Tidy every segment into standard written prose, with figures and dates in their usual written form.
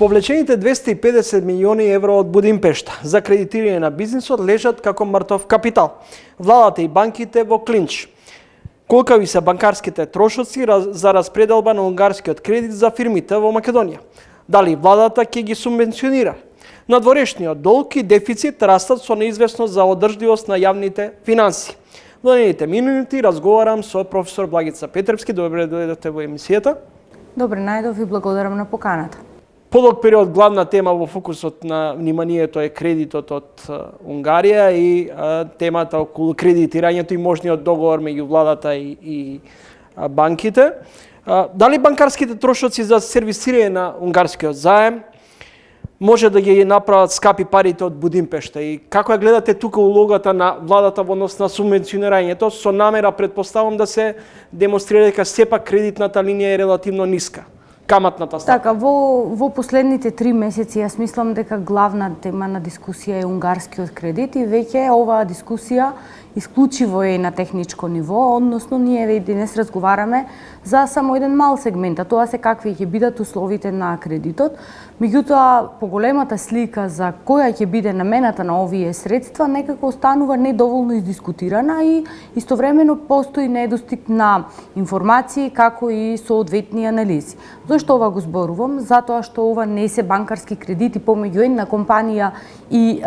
Повлечените 250 милиони евро од Будимпешта за кредитирање на бизнисот лежат како мртов капитал. Владата и банките во клинч. Колкави се банкарските трошоци за распределба на унгарскиот кредит за фирмите во Македонија? Дали владата ќе ги субвенционира? Надворешниот долг и дефицит растат со неизвестност за одржливост на јавните финанси. Во наредните минути разговарам со професор Благица Петревски. Добре дојдете во емисијата. Добре најдов и благодарам на поканата. Подолг период главна тема во фокусот на вниманието е кредитот од Унгарија и темата околу кредитирањето и можниот договор меѓу владата и банките. Дали банкарските трошоци за сервисирање на унгарскиот заем може да ги направат скапи парите од Будимпешта и како ја гледате тука улогата на владата во однос на субвенционирањето со намера предпоставам да се демонстрира дека сепак кредитната линија е релативно ниска? Каматната стапка. Така, во последните 3 месеци јас мислам дека главна тема на дискусија е унгарскиот кредит и веќе оваа дискусија исклучиво е на техничко ниво, односно ние денес разговараме за само еден мал сегмент, а тоа се какви ќе бидат условите на кредитот. Меѓутоа, поголемата слика за која ќе биде намената на овие средства некако останува недоволно издискутирана и истовремено постои недостиг на информации како и соодветни анализи. Зошто ова го зборувам? Затоа што ова не се банкарски кредити помеѓу една компанија и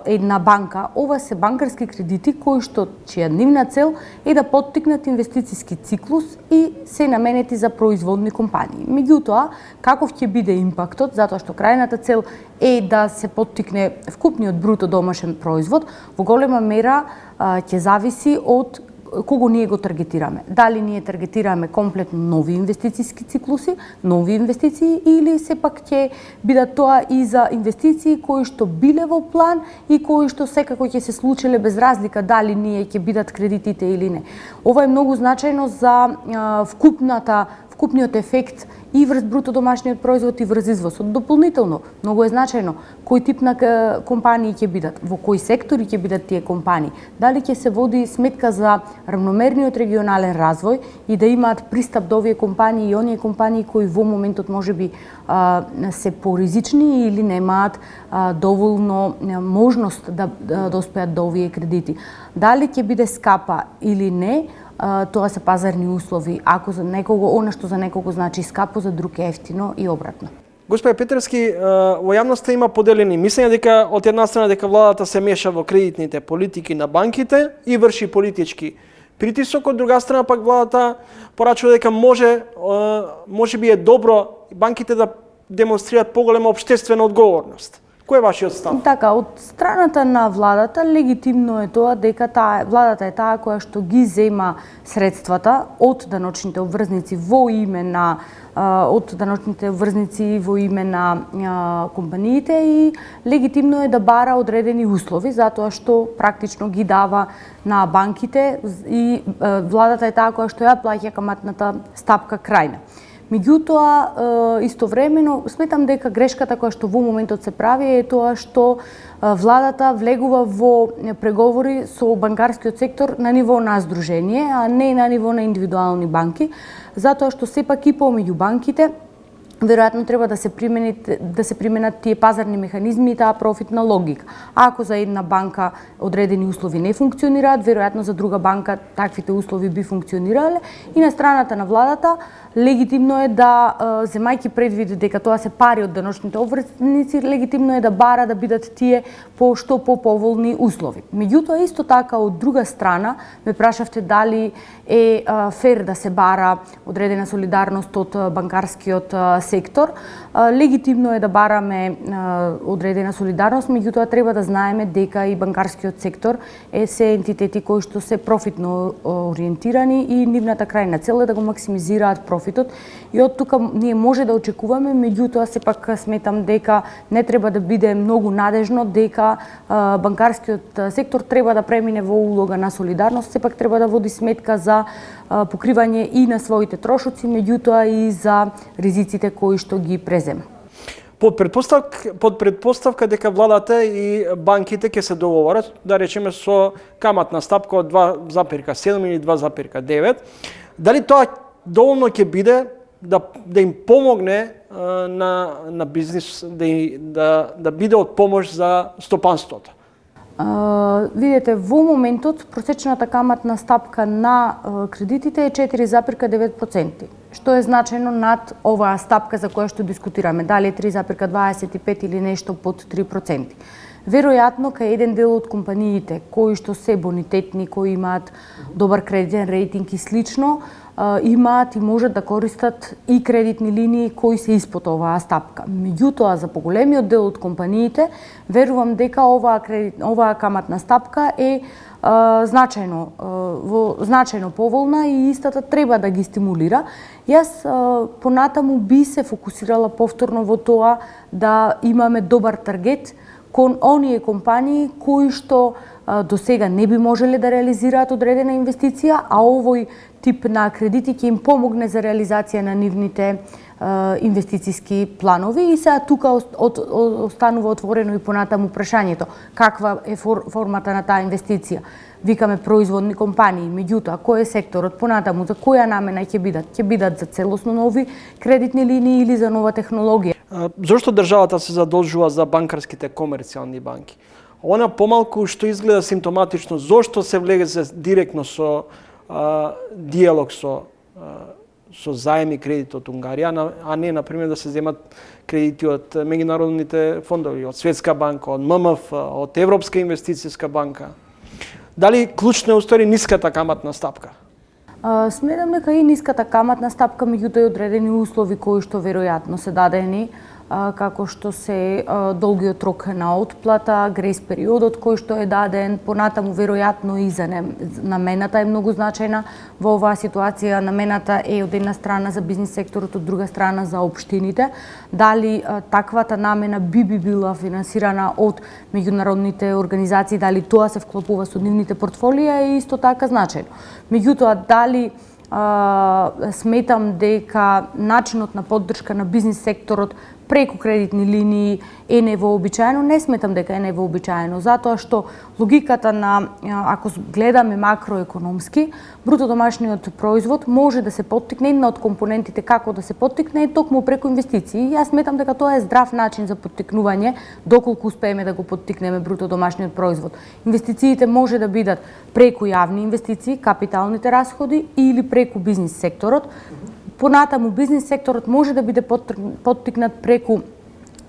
една банка. Ова се банкарски кредити кои што чија нивна цел е да поттикнат инвестициски циклус и се наменети за производни компании. Меѓутоа, каков ќе биде импактот, затоа што крајната цел е да се поттикне вкупниот бруто домашен производ, во голема мера ќе зависи од кого ние го таргетираме. Дали ние таргетираме комплетно нови инвестициски циклуси, нови инвестиции или сепак ќе бидат тоа и за инвестиции кои што биле во план и кои што секако ќе се случиле без разлика дали ние ќе бидат кредитите или не. Ова е многу значајно за вкупниот ефект и врз бруто домашниот производ и врз извозот. Дополнително, многу е значајно кој тип на компании ќе бидат, во кои сектори ќе бидат тие компании, дали ќе се води сметка за равномерниот регионален развој и да имаат пристап до овие компании и оние компании кои во моментот можеби се поризични или немаат доволно можност да доспеат до овие кредити. Дали ќе биде скапа или не, тоа се пазарни услови. Ако за некого, она што за некого значи скапо, за друг е ефтино и обратно. Господин Петревски, во јавноста има поделени мислења дека од една страна дека владата се меша во кредитните политики на банките и врши политички притисок, од друга страна пак владата порачува дека може би е добро банките да демонстрираат поголема општествена одговорност. Кој е вашиот став? Така, од страната на владата легитимно е тоа дека владата е таа која што ги зема средствата од даночните обврзници во име на компаниите и легитимно е да бара одредени услови затоа што практично ги дава на банките и владата е таа која што ја плаќа каматната стапка крајна. Меѓутоа, истовремено, сметам дека грешката која што во моментот се прави е тоа што владата влегува во преговори со банкарскиот сектор на ниво на здружение, а не на ниво на индивидуални банки, затоа што сепак и помеѓу банките веројатно треба да се применат тие пазарни механизми и таа профитна логика. Ако за една банка одредени услови не функционираат, веројатно за друга банка таквите услови би функционирале и на страната на владата легитимно е да, земајќи предвид дека тоа се пари од даночните обврзници, легитимно е да бара да бидат тие по што поповолни услови. Меѓутоа, исто така, од друга страна, ме прашавте дали е фер да се бара одредена солидарност од банкарскиот сектор. Легитимно е да бараме одредена солидарност, меѓутоа треба да знаеме дека и банкарскиот сектор се ентитети кои што се профитно ориентирани и нивната крајна цел е да го максимизираат профитот и од тука ние може да очекуваме, меѓутоа сепак сметам дека не треба да биде многу надежно дека банкарскиот сектор треба да премине во улога на солидарност, сепак треба да води сметка за покривање и на своите трошоци, меѓутоа и за ризиците кои што ги презема. Под предпоставка дека владата и банките ќе се договорат, да речеме со каматна стапка од 2,7 или 2,9, дали тоа доволно ќе биде да им помогне на бизнис, да биде од помош за стопанството. Видете, во моментот просечната каматна стапка на кредитите е 4,9%, што е значајно над оваа стапка за која што дискутираме, дали е 3,25 или нешто под 3%. Веројатно, кај еден дел од компаниите кои што се бонитетни, кои имаат добар кредитен рейтинг и слично, имаат и можат да користат и кредитни линии кои се испод оваа стапка. Меѓутоа, за поголемиот дел од компаниите, верувам дека оваа каматна стапка е значајно поволна и истата треба да ги стимулира. Јас понатаму би се фокусирала повторно во тоа да имаме добар таргет кон оние компании кои што до сега не би можеле да реализираат одредена инвестиција, а овој тип на кредити ќе им помогне за реализација на нивните инвестициски планови. И сега тука останува отворено и понатаму прашањето каква е формата на таа инвестиција. Викаме производни компании, меѓутоа кој е секторот понатаму, за која намена ќе бидат? Ќе бидат за целосно нови кредитни линии или за нова технологија? Зошто државата се задолжува за банкарските комерцијални банки? Она помалку што изгледа симптоматично, зошто се влезе директно со диалог со заеми кредит од Унгарија, а не, например, да се земат кредити од меѓународните фондови, од Светска банка, од ММФ, од Европска инвестицијска банка. Дали клучна е устори ниската каматна стапка? Сметам дека и ниската каматна стапка, меѓутоа и одредени услови кои што веројатно се дадени, како што се долгиот рок на отплата, грейс периодот кој што е даден, понатаму веројатно и за намената е многу значајна во оваа ситуација. Намената е од една страна за бизнис секторот, од друга страна за општините. Дали таквата намена би била финансирана од меѓународните организации, дали тоа се вклопува со нивните портфолија е исто така значајно. Меѓутоа, дали сметам дека начинот на поддршка на бизнис секторот преку кредитни линии е невообичаено? Не сметам дека е невообичаено, затоа што логиката на, ако гледаме макроекономски, бруто домашниот производ може да се поттикне, една од компонентите како да се поттикне е токму преку инвестиции. Јас сметам дека тоа е здрав начин за поттикнување, доколку успееме да го поттикнеме бруто домашниот производ. Инвестициите може да бидат преку јавни инвестиции, капиталните расходи или преку бизнис секторот. Понатаму бизнис секторот може да биде поттикнат преку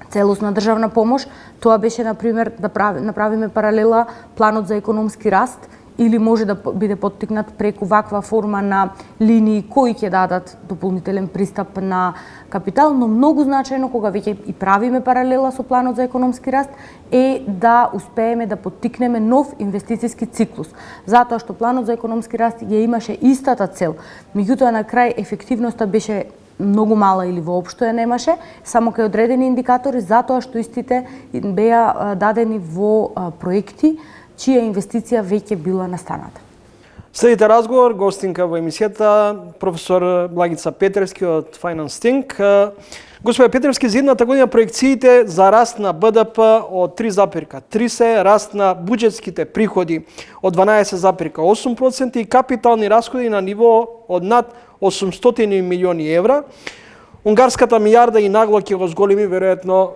целосна државна помош. Тоа беше, например, да направиме паралела планот за економски раст, или може да биде поттикнат преку ваква форма на линии кои ќе дадат дополнителен пристап на капитал, но многу значајно кога веќе и правиме паралела со планот за економски раст е да успееме да поттикнеме нов инвестициски циклус. Затоа што планот за економски раст ја имаше истата цел, меѓутоа на крај ефективноста беше многу мала или воопшто ја немаше, само кај одредени индикатори, затоа што истите беа дадени во проекти чија инвестиција веќе била настаната. Следите разговор, гостинка во емисијата, професор Благица Петревски од Finance Think. Господе Петревски, за едната година проекциите за раст на БДП од 3,3 се, раст на буџетските приходи од 12,8% и капитални расходи на ниво од над 800 милиони евра. Унгарската милиарда и нагло ќе го зголеми веројатно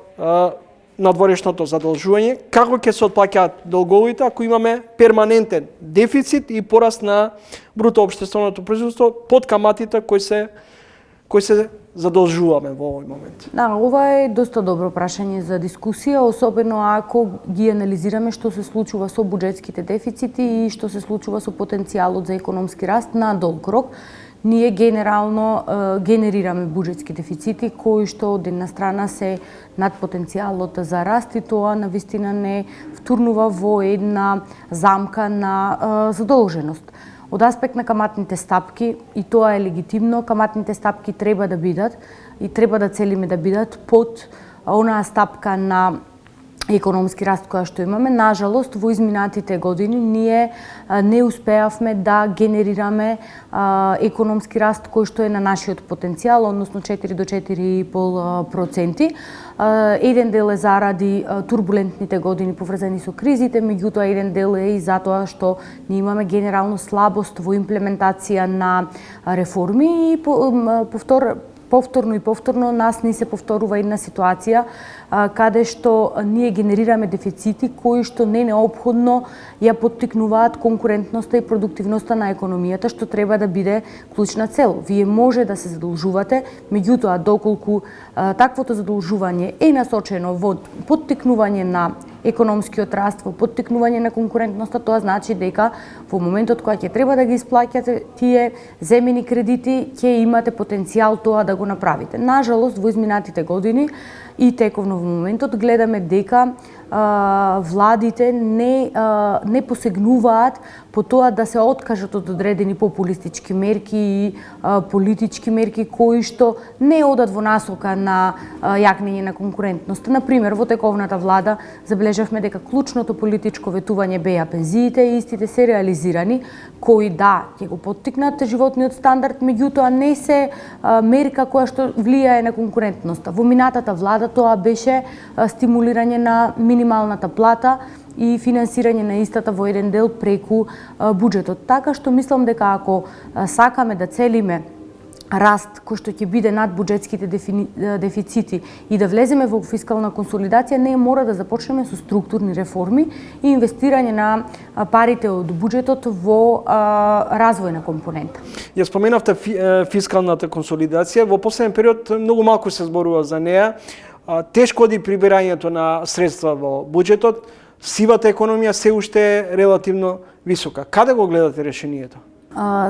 надворешното задолжување. Како ќе се отплаќаат долговите ако имаме перманентен дефицит и пораст на бруто општественото производство под каматите кои се задолжуваме во овој момент? Да, ова е доста добро прашање за дискусија, особено ако ги анализираме што се случува со буџетските дефицити и што се случува со потенцијалот за економски раст на долг рок. Ние генерално генерираме буџетски дефицити кои што од една страна се над потенцијалот за раст и тоа навистина не втурнува во една замка на задолженост. Од аспект на каматните стапки, и тоа е легитимно, каматните стапки треба да бидат и треба да целиме да бидат под онаа стапка на економски раст која што имаме. Нажалост, во изминатите години ние не успеавме да генерираме економски раст кој што е на нашиот потенцијал, односно 4 до 4,5%. Еден дел е заради турбулентните години поврзани со кризите, меѓутоа еден дел е и затоа што ние имаме генерално слабост во имплементација на реформи и повторно и повторно нас ни се повторува една ситуација каде што ние генерираме дефицити кои што не неопходно ја поттикнуваат конкурентноста и продуктивноста на економијата, што треба да биде клучна цел. Вие може да се задолжувате, меѓутоа доколку таквото задолжување е насочено во поттикнување на економскиот раст, во поттикнување на конкурентноста, тоа значи дека во моментот кога ќе треба да ги исплаќате тие земени кредити, ќе имате потенцијал тоа да го направите. Нажалост, во изминатите години и тековно во моментот гледаме дека владите не посегнуваат по тоа да се откажат од одредени популистички мерки и политички мерки кои што не одат во насока на јакнење на конкурентноста. Например, во тековната влада забележавме дека клучното политичко ветување беа пензиите и истите се реализирани, кои ќе го поттикнат животниот стандард, меѓутоа не се мерка која што влијае на конкурентноста. Во минатата влада тоа беше стимулирање на минималната плата и финансирање на истата во еден дел преку буџетот. Така што мислам дека ако сакаме да целиме раст кој што ќе биде над буџетските дефицити и да влеземе во фискална консолидација, ние мора да започнеме со структурни реформи и инвестирање на парите од буџетот во развојна компонента. Ја споменавте фискалната консолидација, во последен период многу малку се зборува за неа. Тешко оди прибирањето на средства во буџетот, сивата економија се уште е релативно висока. Каде го гледате решението?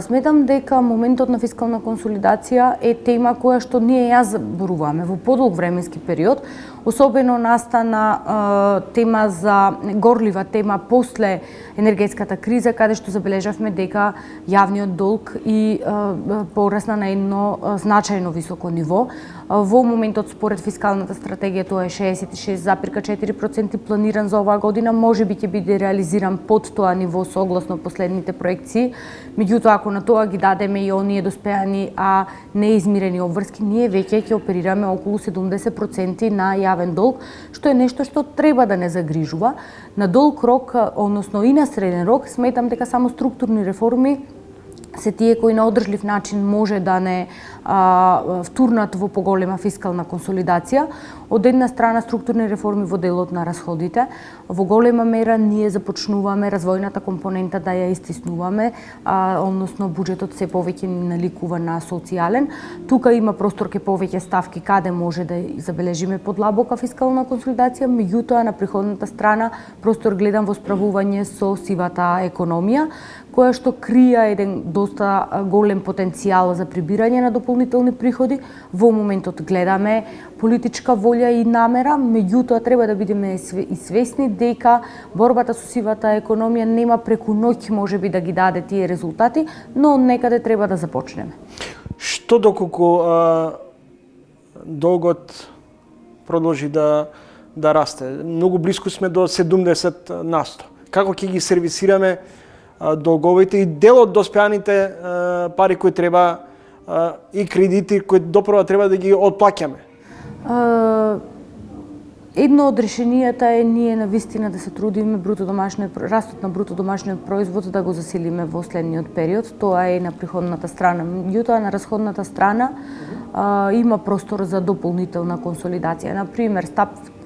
Сметам дека моментот на фискална консолидација е тема која што ние ја зборуваме во подолг временски период, особено настана тема за горлива тема после енергетската криза, каде што забележавме дека јавниот долг и порасна на едно значајно високо ниво. Во моментот според фискалната стратегија тоа е 66,4% планиран за оваа година, можеби ќе биде реализиран под тоа ниво согласно последните проекции. Меѓутоа, ако на тоа ги дадеме и оние доспеани, а неизмирени обврски, ние веќе ќе оперираме околу 70% на јавен долг, што е нешто што треба да не загрижува. На долг рок, односно и на среден рок, сметам дека само структурни реформи се тие кои на одржлив начин може да не втурнат во поголема фискална консолидација. Од една страна структурни реформи во делот на расходите, во голема мера ние започнуваме развојната компонента да ја истиснуваме, односно буџетот се повеќе наликува на социјален. Тука има простор ке повеќе ставки каде може да забележиме подлабока фискална консолидација, меѓутоа на приходната страна простор гледам во справување со сивата економија, која што крија еден доста голем потенцијал за прибирање на дополнителни приходи. Во моментот гледаме политичка волја и намера, меѓутоа треба да бидеме и свесни дека борбата со сивата економија нема преку ноќ можеби да ги даде тие резултати, но некаде треба да започнеме. Што доколку долгот продолжи да расте? Многу близко сме до 70%. Како ќе ги сервисираме долговите и дел од доспеаните пари кои треба и кредити кои допрва треба да ги отплаќаме? Едно од решенијата е ние навистина да се трудиме растот на бруто домашниот производ да го засилиме во следниот период. Тоа е на приходната страна. Меѓутоа на расходната страна има простор за дополнителна консолидација. Например,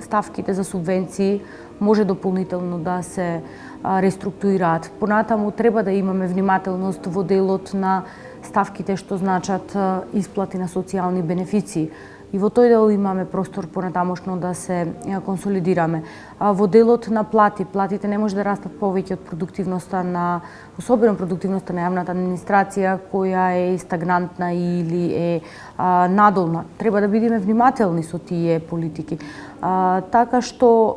ставките за субвенции може дополнително да се реструктурираат. Понатаму треба да имаме внимателност во делот на ставките што значат исплати на социјални бенефиции. И во тој дел имаме простор понатамошно да се консолидираме. Во делот на платите не може да растат повеќе од продуктивноста особено продуктивноста на јавната администрација која е стагнантна или е надолна. Треба да бидеме внимателни со тие политики. Така што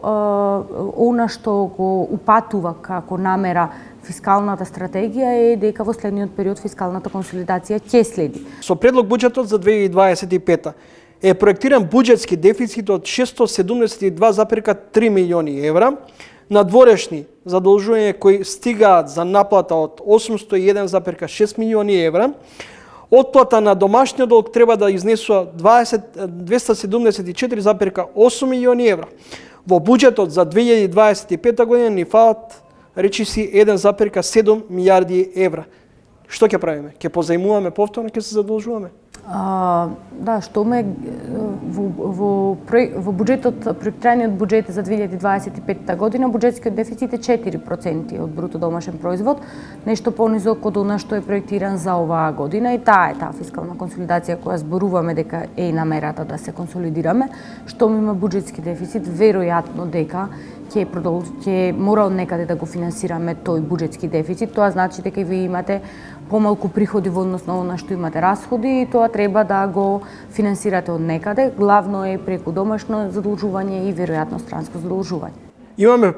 она што го упатува како намера фискалната стратегија е дека во следниот период фискалната консолидација ќе следи. Со предлог буџетот за 2025 е проектиран буџетски дефицит од 672,3 милиони евра, надворешни задолжувања кои стигаат за наплата од 801,6 милиони евра, отплата на домашниот долг треба да изнесува 274,8 милиони евра. Во буџетот за 2025 година ни фалат речиси 1,7 милиарди евра. Што ќе правиме? Ќе позајмуваме повторно, ќе се задолжуваме? Да, што ме во буџетот, проектираниот буџет за 2025 година, буџетскиот дефицит е 4% од бруто домашен производ, нешто понизок од она што е проектиран за оваа година, и таа фискална консолидација која зборуваме дека е намерата да се консолидираме. Што има буџетски дефицит, веројатно дека ќе мора од некаде да го финансираме тој буџетски дефицит. Тоа значи дека и вие имате помалку приходи во однос на она што имате расходи, и тоа треба да го финансирате од некаде. Главно е преку домашно задолжување и веројатно странско задолжување. Имаме,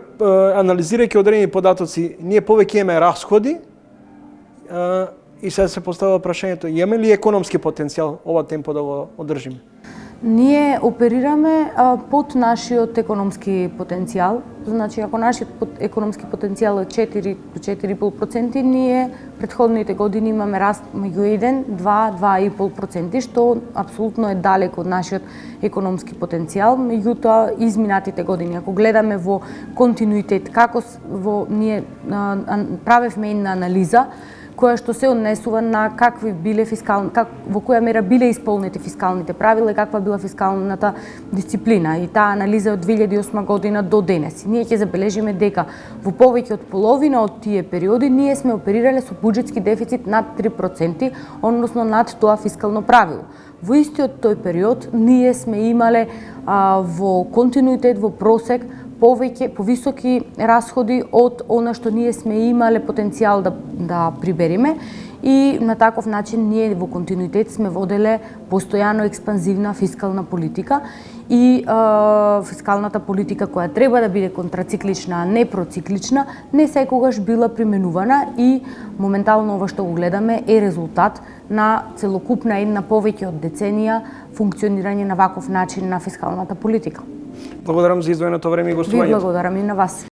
анализирајќи одредени податоци, ние повеќе имаме расходи, и сега се поставува прашањето, имаме ли економски потенцијал ова темпо да го одржиме? Ние оперираме под нашиот економски потенцијал. Значи, ако нашиот економски потенцијал е 4 до 4,5%, ние претходните години имаме раст меѓу 1, 2, 2,5%, што апсолутно е далеко од нашиот економски потенцијал. Меѓутоа, изминатите години, ако гледаме во континуитет, како ние правевме една анализа, која што се однесува на какви биле во која мера биле исполнети фискалните правила и каква била фискалната дисциплина. И таа анализа од 2008 година до денес. Ние ќе забележиме дека во повеќе од половина од тие периоди ние сме оперирале со буџетски дефицит над 3%, односно над тоа фискално правило. Во истиот тој период ние сме имале во континуитет, во просек, повисоки расходи од она што ние сме имале потенцијал да прибериме, и на таков начин ние во континуитет сме воделе постојано експанзивна фискална политика, и фискалната политика која треба да биде контрациклична, а не проциклична, не секогаш била применувана, и моментално ова што го гледаме е резултат на целокупна една повеќе од деценија функционирање на ваков начин на фискалната политика. Благодарам за издвоеното време и гостувањето. Ви благодарам и на вас.